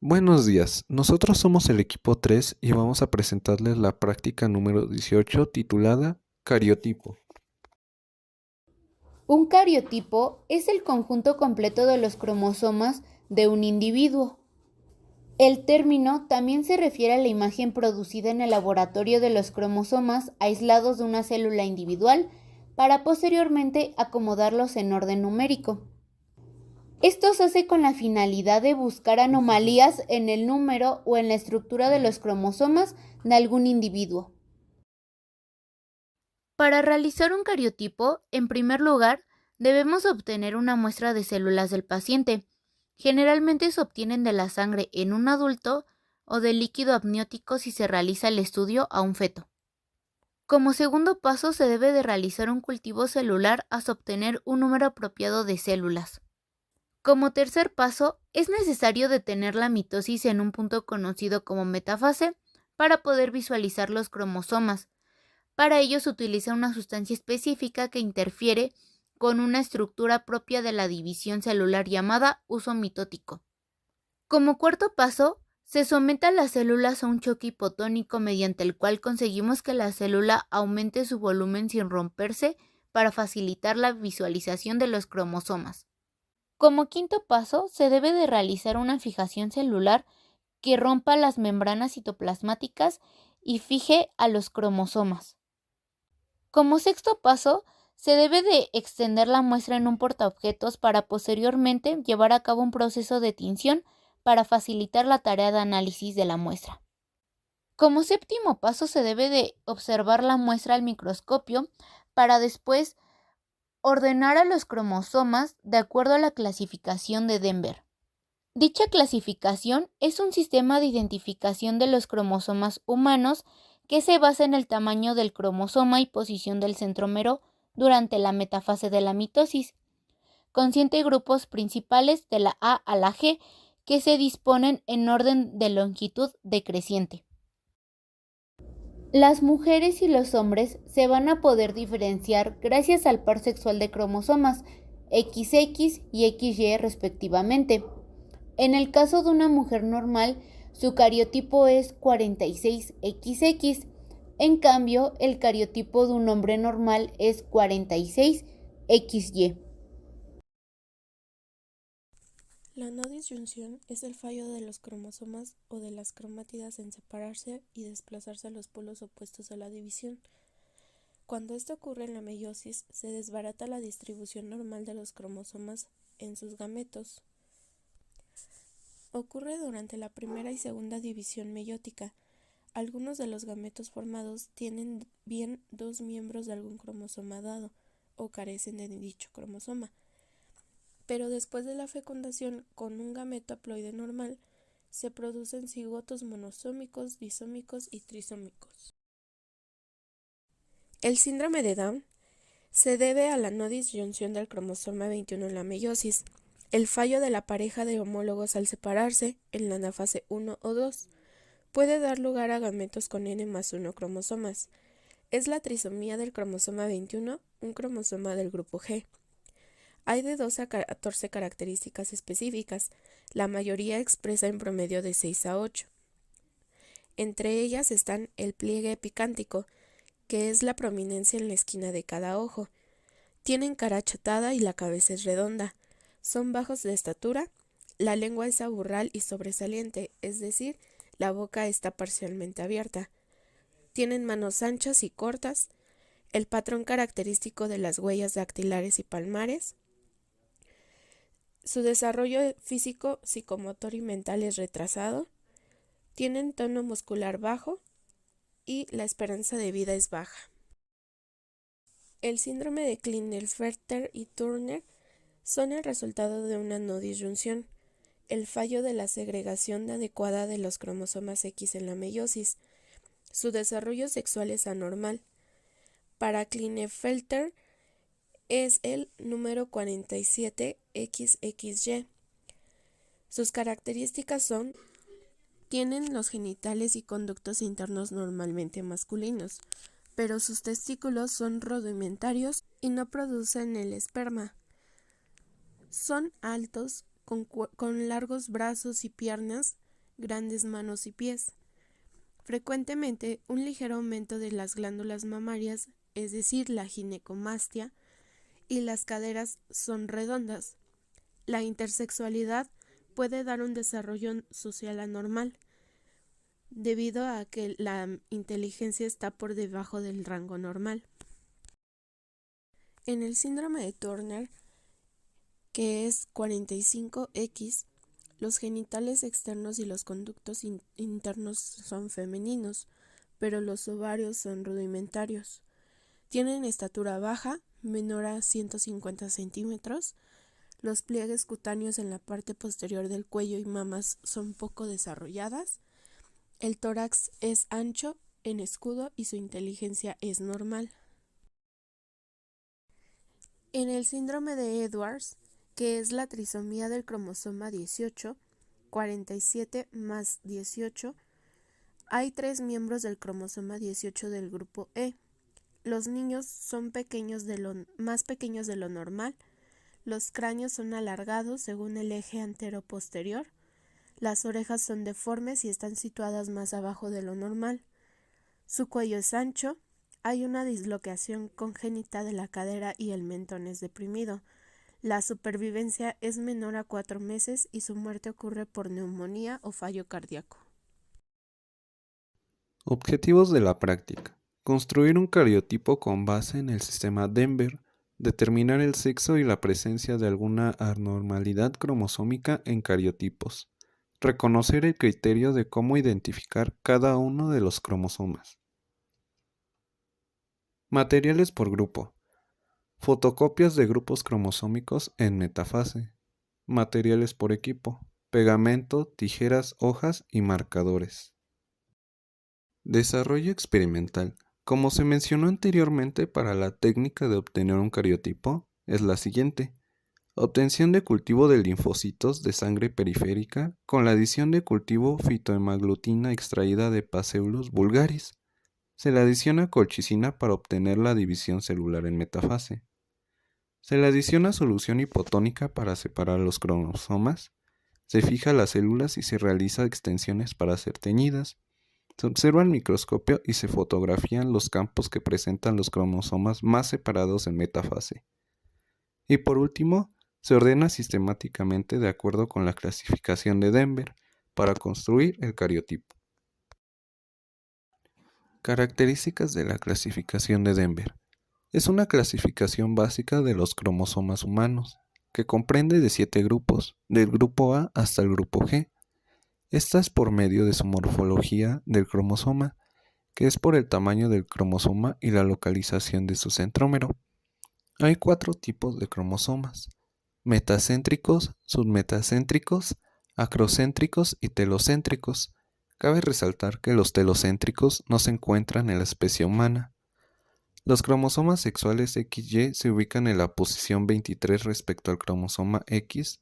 Buenos días, nosotros somos el equipo 3 y vamos a presentarles la práctica número 18 titulada Cariotipo. Un cariotipo es el conjunto completo de los cromosomas de un individuo. El término también se refiere a la imagen producida en el laboratorio de los cromosomas aislados de una célula individual para posteriormente acomodarlos en orden numérico. Esto se hace con la finalidad de buscar anomalías en el número o en la estructura de los cromosomas de algún individuo. Para realizar un cariotipo, en primer lugar, debemos obtener una muestra de células del paciente. Generalmente se obtienen de la sangre en un adulto o del líquido amniótico si se realiza el estudio a un feto. Como segundo paso, se debe de realizar un cultivo celular hasta obtener un número apropiado de células. Como tercer paso, es necesario detener la mitosis en un punto conocido como metafase para poder visualizar los cromosomas. Para ello se utiliza una sustancia específica que interfiere con una estructura propia de la división celular llamada uso mitótico. Como cuarto paso, se somete a las células a un choque hipotónico mediante el cual conseguimos que la célula aumente su volumen sin romperse para facilitar la visualización de los cromosomas. Como quinto paso, se debe de realizar una fijación celular que rompa las membranas citoplasmáticas y fije a los cromosomas. Como sexto paso, se debe de extender la muestra en un portaobjetos para posteriormente llevar a cabo un proceso de tinción para facilitar la tarea de análisis de la muestra. Como séptimo paso, se debe de observar la muestra al microscopio para después ordenar a los cromosomas de acuerdo a la clasificación de Denver. Dicha clasificación es un sistema de identificación de los cromosomas humanos que se basa en el tamaño del cromosoma y posición del centrómero durante la metafase de la mitosis. Consciente grupos principales de la A a la G que se disponen en orden de longitud decreciente. Las mujeres y los hombres se van a poder diferenciar gracias al par sexual de cromosomas XX y XY respectivamente. En el caso de una mujer normal, su cariotipo es 46XX. En cambio, el cariotipo de un hombre normal es 46XY. La no disyunción es el fallo de los cromosomas o de las cromátidas en separarse y desplazarse a los polos opuestos de la división. Cuando esto ocurre en la meiosis, se desbarata la distribución normal de los cromosomas en sus gametos. Ocurre durante la primera y segunda división meiótica. Algunos de los gametos formados tienen bien dos miembros de algún cromosoma dado, o carecen de dicho cromosoma. Pero después de la fecundación con un gameto haploide normal, se producen cigotos monosómicos, disómicos y trisómicos. El síndrome de Down se debe a la no disyunción del cromosoma 21 en la meiosis, el fallo de la pareja de homólogos al separarse en la anafase 1 o 2. Puede dar lugar a gametos con N más 1 cromosomas. Es la trisomía del cromosoma 21, un cromosoma del grupo G. Hay de 12 a 14 características específicas, la mayoría expresa en promedio de 6 a 8. Entre ellas están el pliegue epicántico, que es la prominencia en la esquina de cada ojo. Tienen cara achatada y la cabeza es redonda. Son bajos de estatura, la lengua es aburral y sobresaliente, es decir, la boca está parcialmente abierta. Tienen manos anchas y cortas, el patrón característico de las huellas dactilares y palmares. Su desarrollo físico, psicomotor y mental es retrasado. Tienen tono muscular bajo y la esperanza de vida es baja. El síndrome de Klinefelter y Turner son el resultado de una no disyunción, el fallo de la segregación adecuada de los cromosomas X en la meiosis. Su desarrollo sexual es anormal. Para Klinefelter es el número 47XXY. Sus características son: tienen los genitales y conductos internos normalmente masculinos, pero sus testículos son rudimentarios y no producen el esperma. Son altos, con largos brazos y piernas, grandes manos y pies. Frecuentemente, un ligero aumento de las glándulas mamarias, es decir, la ginecomastia, y las caderas son redondas. La intersexualidad puede dar un desarrollo social anormal, debido a que la inteligencia está por debajo del rango normal. En el síndrome de Turner, que es 45X, los genitales externos y los conductos internos son femeninos, pero los ovarios son rudimentarios. Tienen estatura baja, menor a 150 centímetros. Los pliegues cutáneos en la parte posterior del cuello y mamas son poco desarrolladas. El tórax es ancho en escudo y su inteligencia es normal. En el síndrome de Edwards, que es la trisomía del cromosoma 18, 47 más 18, hay 3 miembros del cromosoma 18 del grupo E. Los niños son más pequeños de lo normal. Los cráneos son alargados según el eje antero-posterior. Las orejas son deformes y están situadas más abajo de lo normal. Su cuello es ancho. Hay una dislocación congénita de la cadera y el mentón es deprimido. La supervivencia es menor a 4 meses y su muerte ocurre por neumonía o fallo cardíaco. Objetivos de la práctica. Construir un cariotipo con base en el sistema Denver. Determinar el sexo y la presencia de alguna anormalidad cromosómica en cariotipos. Reconocer el criterio de cómo identificar cada uno de los cromosomas. Materiales por grupo. Fotocopias de grupos cromosómicos en metafase. Materiales por equipo. Pegamento, tijeras, hojas y marcadores. Desarrollo experimental. Como se mencionó anteriormente, para la técnica de obtener un cariotipo es la siguiente. Obtención de cultivo de linfocitos de sangre periférica con la adición de cultivo fitohemaglutina extraída de Bacillus vulgaris. Se le adiciona colchicina para obtener la división celular en metafase. Se le adiciona solución hipotónica para separar los cromosomas. Se fija las células y se realiza extensiones para ser teñidas. Se observa al microscopio y se fotografían los campos que presentan los cromosomas más separados en metafase. Y por último, se ordena sistemáticamente de acuerdo con la clasificación de Denver para construir el cariotipo. Características de la clasificación de Denver. Es una clasificación básica de los cromosomas humanos, que comprende de 7 grupos, del grupo A hasta el grupo G. Esta es por medio de su morfología del cromosoma, que es por el tamaño del cromosoma y la localización de su centrómero. Hay 4 tipos de cromosomas: metacéntricos, submetacéntricos, acrocéntricos y telocéntricos. Cabe resaltar que los telocéntricos no se encuentran en la especie humana. Los cromosomas sexuales XY se ubican en la posición 23 respecto al cromosoma X,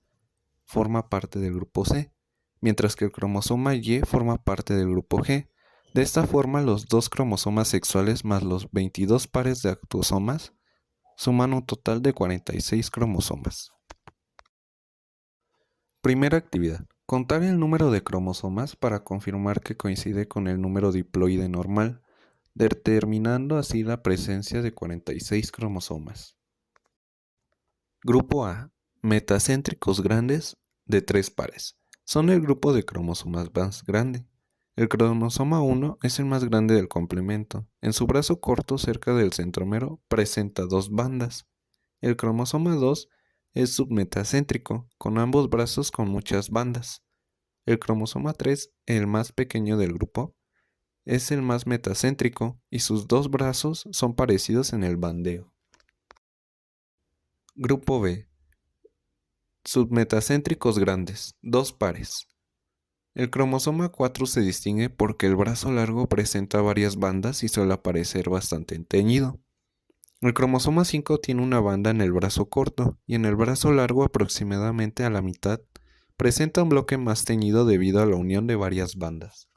forma parte del grupo C, mientras que el cromosoma Y forma parte del grupo G. De esta forma, los 2 cromosomas sexuales más los 22 pares de autosomas suman un total de 46 cromosomas. Primera actividad. Contar el número de cromosomas para confirmar que coincide con el número diploide normal, determinando así la presencia de 46 cromosomas. Grupo A. Metacéntricos grandes de 3 pares. Son el grupo de cromosomas más grande. El cromosoma 1 es el más grande del complemento. En su brazo corto cerca del centrómero presenta 2 bandas. El cromosoma 2 es submetacéntrico, con ambos brazos con muchas bandas. El cromosoma 3, el más pequeño del grupo, es el más metacéntrico y sus 2 brazos son parecidos en el bandeo. Grupo B. Submetacéntricos grandes, 2 pares. El cromosoma 4 se distingue porque el brazo largo presenta varias bandas y suele aparecer bastante teñido. El cromosoma 5 tiene una banda en el brazo corto y en el brazo largo, aproximadamente a la mitad, presenta un bloque más teñido debido a la unión de varias bandas.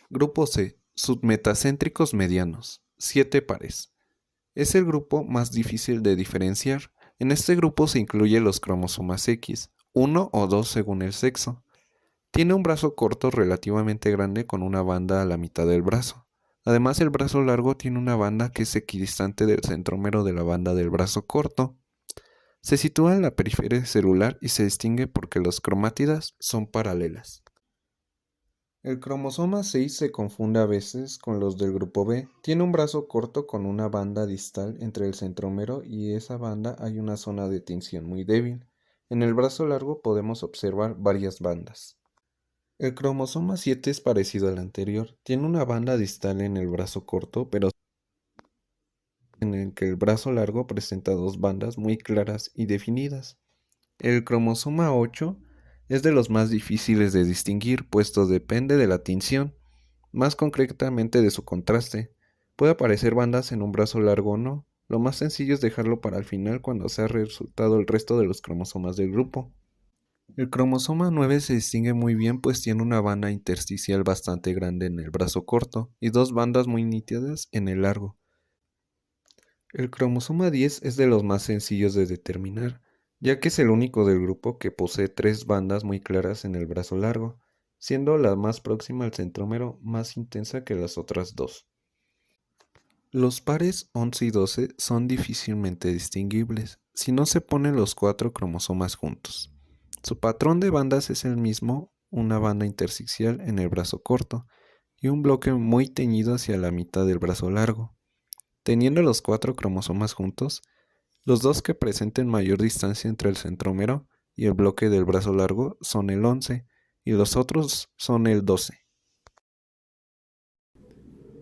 Grupo C. Submetacéntricos medianos, 7 pares. Es el grupo más difícil de diferenciar. En este grupo se incluyen los cromosomas X, 1 o 2 según el sexo. Tiene un brazo corto relativamente grande con una banda a la mitad del brazo. Además, el brazo largo tiene una banda que es equidistante del centrómero de la banda del brazo corto. Se sitúa en la periferia celular y se distingue porque las cromátidas son paralelas. El cromosoma 6 se confunde a veces con los del grupo B. Tiene un brazo corto con una banda distal entre el centrómero y esa banda hay una zona de tinción muy débil. En el brazo largo podemos observar varias bandas. El cromosoma 7 es parecido al anterior. Tiene una banda distal en el brazo corto, pero en el que el brazo largo presenta dos bandas muy claras y definidas. El cromosoma 8 es de los más difíciles de distinguir, puesto depende de la tinción, más concretamente de su contraste. Puede aparecer bandas en un brazo largo o no. Lo más sencillo es dejarlo para el final cuando se ha resultado el resto de los cromosomas del grupo. El cromosoma 9 se distingue muy bien pues tiene una banda intersticial bastante grande en el brazo corto y dos bandas muy nítidas en el largo. El cromosoma 10 es de los más sencillos de determinar, ya que es el único del grupo que posee tres bandas muy claras en el brazo largo, siendo la más próxima al centrómero más intensa que las otras dos. Los pares 11 y 12 son difícilmente distinguibles si no se ponen los cuatro cromosomas juntos. Su patrón de bandas es el mismo, una banda intersticial en el brazo corto y un bloque muy teñido hacia la mitad del brazo largo. Teniendo los cuatro cromosomas juntos, los dos que presenten mayor distancia entre el centrómero y el bloque del brazo largo son el 11 y los otros son el 12.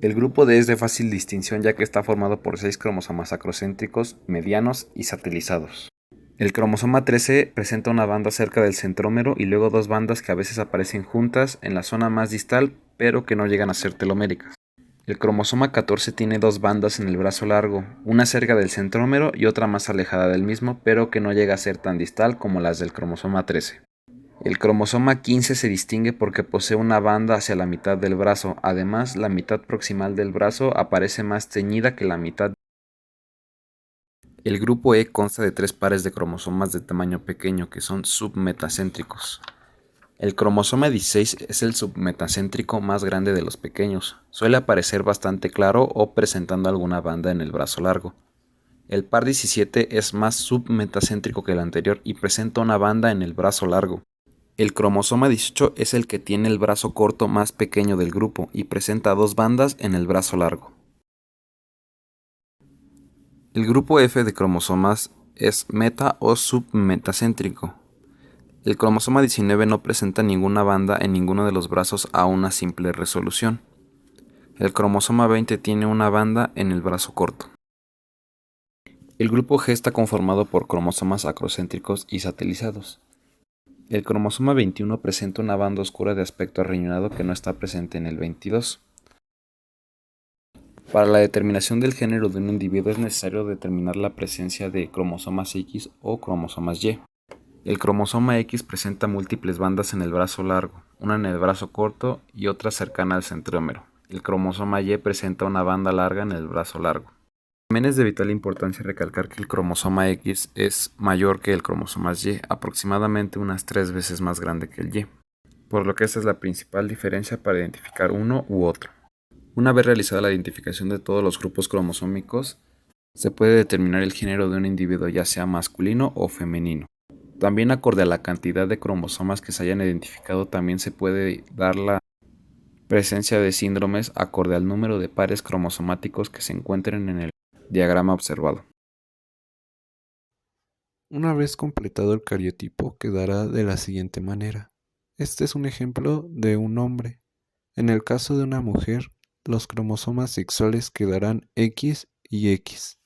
El grupo D es de fácil distinción ya que está formado por 6 cromosomas acrocéntricos, medianos y satelizados. El cromosoma 13 presenta una banda cerca del centrómero y luego dos bandas que a veces aparecen juntas en la zona más distal pero que no llegan a ser teloméricas. El cromosoma 14 tiene dos bandas en el brazo largo, una cerca del centrómero y otra más alejada del mismo pero que no llega a ser tan distal como las del cromosoma 13. El cromosoma 15 se distingue porque posee una banda hacia la mitad del brazo, además la mitad proximal del brazo aparece más teñida que la mitad. El grupo E consta de 3 pares de cromosomas de tamaño pequeño que son submetacéntricos. El cromosoma 16 es el submetacéntrico más grande de los pequeños, suele aparecer bastante claro o presentando alguna banda en el brazo largo. El par 17 es más submetacéntrico que el anterior y presenta una banda en el brazo largo. El cromosoma 18 es el que tiene el brazo corto más pequeño del grupo y presenta dos bandas en el brazo largo. El grupo F de cromosomas es meta o submetacéntrico. El cromosoma 19 no presenta ninguna banda en ninguno de los brazos a una simple resolución. El cromosoma 20 tiene una banda en el brazo corto. El grupo G está conformado por cromosomas acrocéntricos y satelizados. El cromosoma 21 presenta una banda oscura de aspecto arriñonado que no está presente en el 22. Para la determinación del género de un individuo es necesario determinar la presencia de cromosomas X o cromosomas Y. El cromosoma X presenta múltiples bandas en el brazo largo, una en el brazo corto y otra cercana al centrómero. El cromosoma Y presenta una banda larga en el brazo largo. También es de vital importancia recalcar que el cromosoma X es mayor que el cromosoma Y, aproximadamente unas 3 veces más grande que el Y, por lo que esta es la principal diferencia para identificar uno u otro. Una vez realizada la identificación de todos los grupos cromosómicos, se puede determinar el género de un individuo ya sea masculino o femenino. También acorde a la cantidad de cromosomas que se hayan identificado, también se puede dar la presencia de síndromes acorde al número de pares cromosomáticos que se encuentren en el diagrama observado. Una vez completado el cariotipo quedará de la siguiente manera. Este es un ejemplo de un hombre. En el caso de una mujer, los cromosomas sexuales quedarán X y X.